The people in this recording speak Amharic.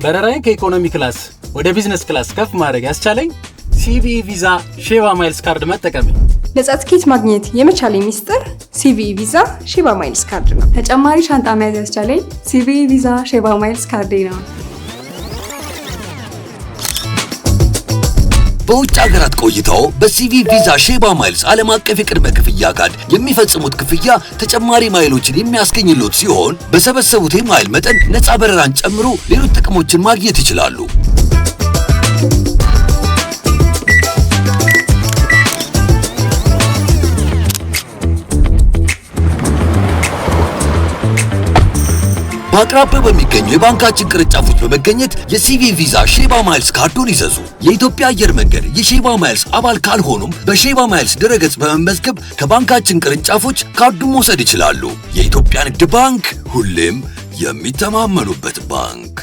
በረራዬን ከኢኮኖሚ ክላስ ወደ ቢዝነስ ክላስ ከፍ ማድረግ ያስቻለኝ ሲቪኢ ቪዛ ሼባ ማይልስ ካርድ መጠቀም። ነፃ ትኬት ማግኘት የመቻሌ ሚስጥር ሲቪኢ ቪዛ ሼባ ማይልስ ካርድ ነው። ተጨማሪ ሻንጣ መያዝ ያስቻለኝ ሲቪኢ ቪዛ ሼባ ማይልስ ካርድ ነው። በውጭ ሀገራት ቆይታው በሲቪኢ ቪዛ ሼባ ማይልስ ዓለም አቀፍ የቅድመ ክፍያ ካርድ የሚፈጽሙት ክፍያ ተጨማሪ ማይሎችን የሚያስገኝሎት ሲሆን በሰበሰቡት የማይል መጠን ነፃ በረራን ጨምሮ ሌሎች ጥቅሞችን ማግኘት ይችላሉ። በአቅራቢያው በሚገኙ የባንካችን ቅርንጫፎች በመገኘት የሲቪኢ ቪዛ ሼባ ማይልስ ካርዶን ይዘዙ። የኢትዮጵያ አየር መንገድ የሼባ ማይልስ አባል ካልሆኑም በሼባ ማይልስ ድረገጽ በመመዝገብ ከባንካችን ቅርንጫፎች ካርዱን መውሰድ ይችላሉ። የኢትዮጵያ ንግድ ባንክ ሁሌም የሚተማመኑበት ባንክ።